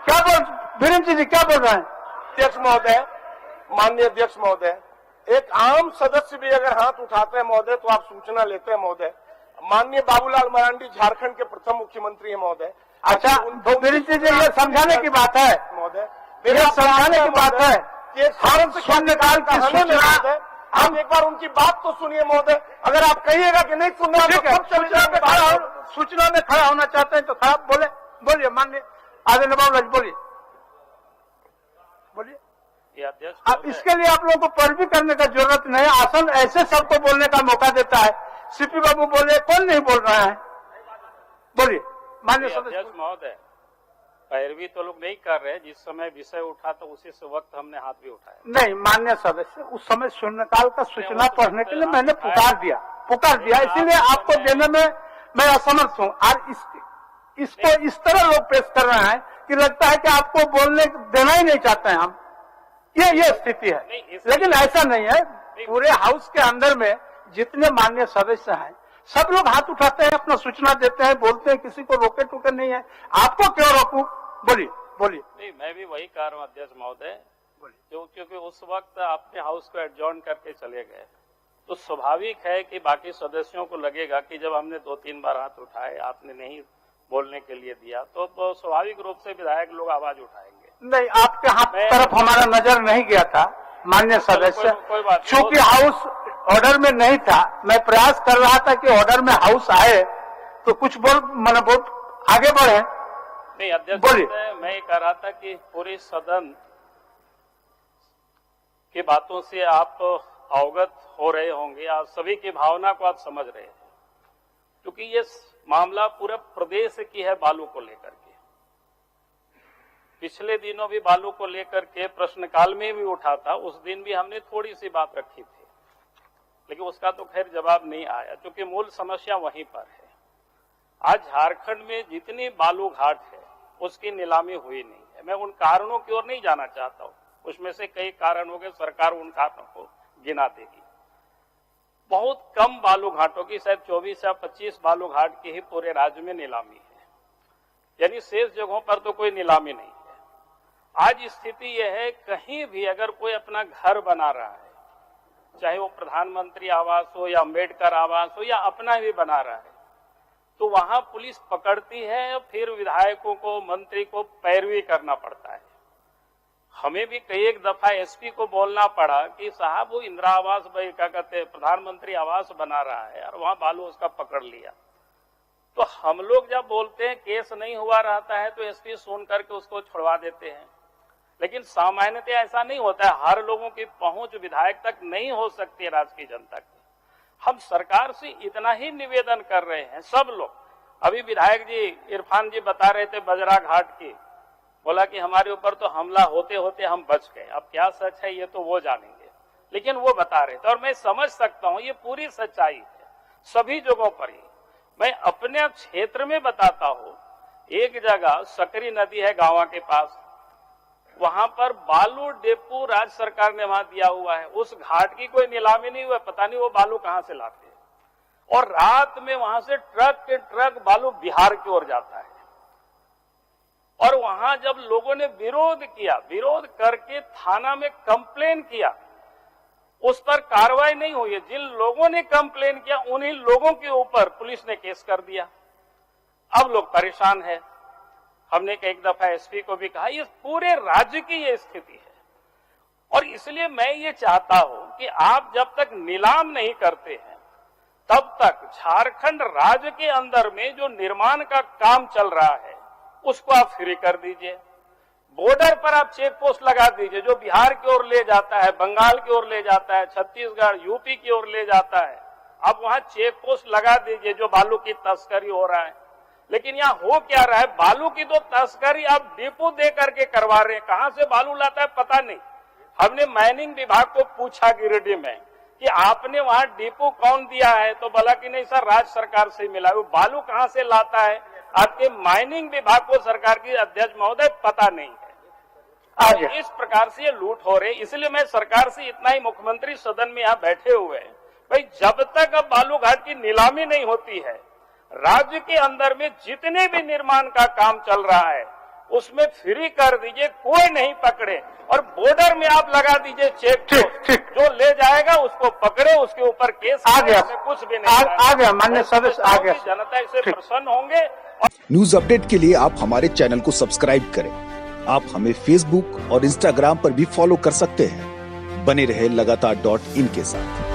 क्या बोल वीरेंद्र जी क्या बोल रहे हैं? अध्यक्ष महोदय, माननीय अध्यक्ष महोदय, एक आम सदस्य भी अगर हाथ उठाते हैं महोदय तो आप सूचना लेते हैं महोदय। माननीय बाबूलाल मरांडी झारखंड के प्रथम मुख्यमंत्री हैं महोदय। अच्छा, वीरेंद्र जी ये समझाने की बात है महोदय, ये समझाने की बात है कि भारत शून्यकाल की सूचना। आप एक बार उनकी बात तो सुनिए महोदय। अगर आप कहिएगा कि नहीं सुनना तो सब चले जाएंगे। सूचना में खड़ा होना चाहते हैं तो खड़ा बोले, बोलिए माननीय आदरणीय बाबूलाल बोलिए बोलिए। अब इसके लिए आप लोगों को पैरवी करने का जरूरत नहीं। आसन ऐसे सबको बोलने का मौका देता है। सीपी बाबू बोले, कौन नहीं बोल रहा है? बोलिए माननीय अध्यक्ष महोदय, पैरवी तो लोग नहीं कर रहे। जिस समय विषय उठा तो उसी से वक्त हमने हाथ भी उठाया। नहीं माननीय सदस्य, उस समय शून्यकाल का सूचना पढ़ने के लिए मैंने पुकार दिया, इसीलिए आपको देने में मैं असमर्थ हूँ। और इसको इस तरह लोग पेश कर रहे हैं कि लगता है कि आपको बोलने देना ही नहीं चाहते हैं हम। ये स्थिति है, लेकिन ऐसा नहीं है। पूरे हाउस के अंदर में जितने माननीय सदस्य हैं सब लोग हाथ उठाते हैं, अपना सूचना देते हैं, बोलते हैं, किसी को रोके टोके नहीं है। आपको क्यों रोकूं? बोलिए बोलिए। नहीं, मैं भी वही कह रहा हूँ अध्यक्ष महोदय, क्योंकि उस वक्त आपने हाउस को एडजॉर्न करके चले गए तो स्वाभाविक है कि बाकी सदस्यों को लगेगा कि जब हमने 2-3 बार हाथ उठाए आपने नहीं बोलने के लिए दिया तो स्वाभाविक रूप से विधायक लोग आवाज उठाएंगे। नहीं, आपके हाथ तरफ हमारा नजर नहीं गया था माननीय सदस्य, चूंकि हाउस ऑर्डर में नहीं था। मैं प्रयास कर रहा था कि ऑर्डर में हाउस आए तो कुछ बहुत आगे बढ़े। नहीं अध्यक्ष, मैं ये कह रहा था कि पूरे सदन की बातों से आप अवगत हो रहे होंगे, आप सभी की भावना को आप समझ रहे हैं, क्योंकि ये मामला पूरे प्रदेश की है बालू को लेकर के। पिछले दिनों भी बालू को लेकर के प्रश्नकाल में भी उठा था, उस दिन भी हमने थोड़ी सी बात रखी थी, लेकिन उसका तो खैर जवाब नहीं आया, क्योंकि मूल समस्या वहीं पर है। आज झारखंड में जितनी बालू घाट है उसकी नीलामी हुई नहीं है। मैं उन कारणों की ओर नहीं जाना चाहता हूं, उसमें से कई कारण हो गए, सरकार उन कारणों को गिना देगी। बहुत कम बालू घाटों की, शायद 24 या 25 बालू घाट की ही पूरे राज्य में नीलामी है, यानी शेष जगहों पर तो कोई नीलामी नहीं है। आज स्थिति यह है, कहीं भी अगर कोई अपना घर बना रहा है, चाहे वो प्रधानमंत्री आवास हो या अम्बेडकर आवास हो या अपना ही बना रहा है, तो वहां पुलिस पकड़ती है, फिर विधायकों को, मंत्री को पैरवी करना पड़ता है। हमें भी कई एक दफा एसपी को बोलना पड़ा कि साहब वो इंदिरा आवास क्या कहते हैं, प्रधानमंत्री आवास बना रहा है और वहां बालू उसका पकड़ लिया। तो हम लोग जब बोलते हैं केस नहीं हुआ रहता है तो एसपी सुन करके उसको छुड़वा देते हैं, लेकिन सामान्यतः ऐसा नहीं होता है। हर लोगों की पहुंच विधायक तक नहीं हो सकती है, राज्य की जनता की। हम सरकार से इतना ही निवेदन कर रहे हैं, सब लोग। अभी विधायक जी इरफान जी बता रहे थे बजरा घाट की, बोला कि हमारे ऊपर तो हमला होते होते हम बच गए। अब क्या सच है ये तो वो जानेंगे, लेकिन वो बता रहे थे और मैं समझ सकता हूं ये पूरी सच्चाई है सभी जगहों पर ही। मैं अपने क्षेत्र में बताता हूं, एक जगह सकरी नदी है गांव के पास, वहां पर बालू डेपो राज्य सरकार ने वहां दिया हुआ है। उस घाट की कोई नीलामी नहीं हुआ, पता नहीं वो बालू कहां से लाते हैं। और रात में वहां से ट्रक के ट्रक बालू बिहार की ओर जाता है। और वहां जब लोगों ने विरोध किया, विरोध करके थाना में कंप्लेन किया, उस पर कार्रवाई नहीं हुई है। जिन लोगों ने कंप्लेन किया उन्हीं लोगों के ऊपर पुलिस ने केस कर दिया। अब लोग परेशान हैं। हमने एक दफा एसपी को भी कहा, ये पूरे राज्य की ये स्थिति है। और इसलिए मैं ये चाहता हूं कि आप जब तक नीलाम नहीं करते हैं तब तक झारखंड राज्य के अंदर में जो निर्माण का काम चल रहा है उसको आप फ्री कर दीजिए। बॉर्डर पर आप चेक पोस्ट लगा दीजिए, जो बिहार की ओर ले जाता है, बंगाल की ओर ले जाता है, छत्तीसगढ़ यूपी की ओर ले जाता है, आप वहां चेक पोस्ट लगा दीजिए जो बालू की तस्करी हो रहा है। लेकिन यहाँ हो क्या रहा है, बालू की तो तस्करी आप डिपो दे करके करवा रहे हैं। कहां से बालू लाता है पता नहीं। हमने माइनिंग विभाग को पूछा गिरिडीह में कि आपने वहां डिपो कौन दिया है, तो बोला कि नहीं सर राज्य सरकार से मिला। वो बालू कहां से लाता है आपके माइनिंग विभाग को, सरकार की अध्यक्ष महोदय, पता नहीं है। आज इस प्रकार से ये लूट हो रही। इसलिए मैं सरकार से इतना ही, मुख्यमंत्री सदन में यहाँ बैठे हुए हैं, भाई जब तक अब बालू घाट की नीलामी नहीं होती है, राज्य के अंदर में जितने भी निर्माण का काम चल रहा है उसमें फ्री कर दीजिए, कोई नहीं पकड़े, और बॉर्डर में आप लगा दीजिए चेक, ठीक। जो ले जाएगा उसको पकड़े, उसके ऊपर केस आ गया, कुछ भी नहीं आ गया माननीय सदस्य, आ गया। जनता इससे प्रसन्न होंगे। न्यूज अपडेट के लिए आप हमारे चैनल को सब्सक्राइब करें। आप हमें फेसबुक और इंस्टाग्राम पर भी फॉलो कर सकते हैं। बने रहे लगातार .in के साथ।